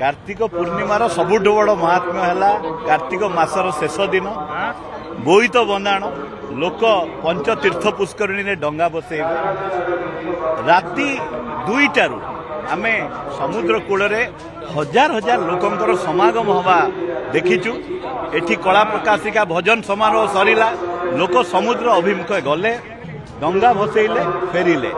कार्तिक पूर्णिमार सबुठ बड़ महात्म्य है कार्तिक मासर शेष दिन बोईत बंदाण लोक पंचतीर्थ पुष्करणी में डंगा बसैबे राति 2टारू आमे समुद्र कूल हजार हजार लोकंकर समागम हवा देखीचु। एठी कला प्रकाशिका भजन समारोह सरिला लोक समुद्र अभिमुखे गले डंगा भसैले फेरिले।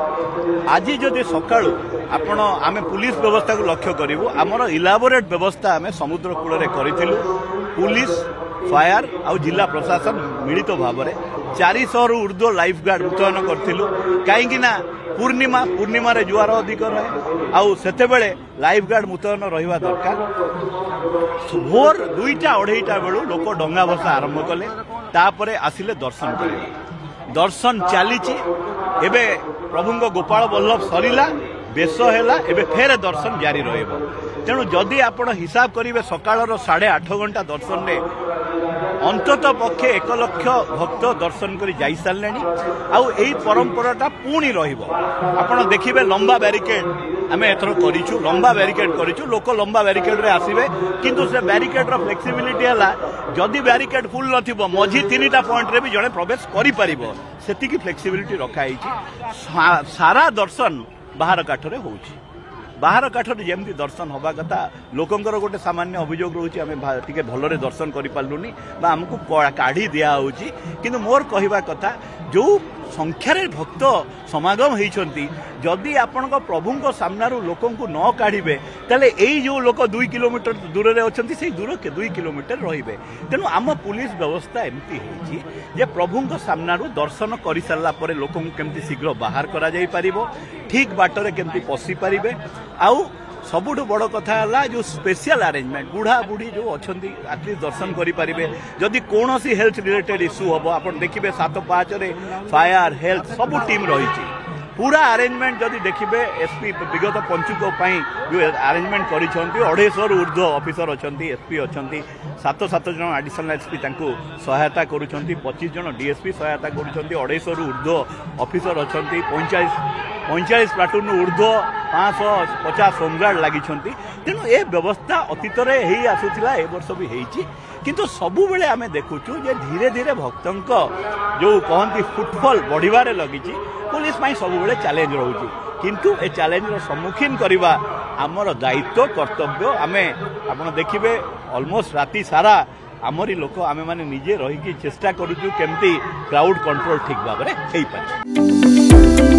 आज जदि सकाळु आपण आमे पुलिस व्यवस्था को लक्ष्य करिवु आमर इलाबोरेट व्यवस्था आमे समुद्र कूल रे करिथिलु। पुलिस फायर आउ जिला प्रशासन मिलित भाव में 400 रु ऊर्ध्व लाइफ गार्ड मुतयन करथिलु। काहेकि ना पूर्णिमा रे जुआर अधिक रहे आउ सेते बेले लाइफ गार्ड मुतयन रहिबा दरकार। भोर 2टा-2:30 बेलू लोक डंगा भसा आरंभ कले तापरे आसिले दर्शन करे। दर्शन चली एबे प्रभु गोपाल वल्लभ सरिला बेश है एबे फेर दर्शन जारी रहिबो। तेणु जदि आपण हिसाब करेंगे सकाळ 8.5 घंटा दर्शन में अंतत पक्षे 1 लाख भक्त दर्शन कर जाई सारे आउ एई परंपराटा पुणी रहिबो। आपण देखिबे लंबा बैरिकेड आमे एथर करिछु लंबा बैरिकेड करिछु लोक लंबा बैरिकेड रे आसीबे किंतु से बैरिकेड रो फ्लेक्सिबिलिटी हला जदि बैरिकेड फुल नथिबो मझी 3टा पॉइंट रे भी जणे प्रवेश करि परिबो सेति की फ्लेक्सिबिलिटी रखा हिची। सारा दर्शन बाहर काठरे होउची। बाहर काठरे जेमती दर्शन हवा कथा लोकंकर गोटे सामान्य अभियोग रोचे आम टे भलरे दर्शन करूनी आमको काढ़ी दिया होची। किंतु मोर कहवा कथा जो संख्यार भक्त समागम होती जदि आपण प्रभु सामनारू लोक न काढ़े ताले यही जो लोक 2 किलोमीटर दूर में अच्छा से दूर के 2 किलोमीटर रे। तेणु आम पुलिस व्यवस्था एमती है प्रभु सामनारू दर्शन कर सारा पर लोक केमती शीघ्र बाहर करा जाई परिबो ठीक बाटर केमती पशि पारे आउ सबुठ बड़ कथा है जो स्पेशल अरेंजमेंट बुढ़ा बुढ़ी जो अच्छा एटलिस्ट दर्शन करें जदि कौन सी हेल्थ रिलेटेड इश्यू हम आप देखिए 7-5 फायर हेल्थ सब टीम रही पूरा अरेंजमेंट जदि देखिए एसपी विगत पंचुक जो अरेंजमेंट कर 250 रु ऊर्ध्व ऑफिसर अच्छा एसपी अच्छा 7 जन एडिशनल एसपी सहायता कर 25 जन डीएसपी सहायता कर 250 रु ऊर्ध्व ऑफिसर अच्छा 45 प्लाटून ऊर्ध्व 550 होमगार्ड लगी। तेणु ये व्यवस्था अतीत में आसूला ए वर्ष भी होती किंतु सबु बेले आमे देखुचु जे धीरे धीरे भक्तों जो कहती फुटफॉल बढ़िबारे लगी पुलिस सब बेले चैलेंज रोचे किंतु ए चैलेंज सम्मुखीन करवा आमर दायित्व कर्तव्य। आमे आपण देखिबे ऑलमोस्ट राति सारा आमरी लोक आमे माने निजे रही चेष्टा करूचु केमती क्राउड कंट्रोल ठीक भाव में हो पारे।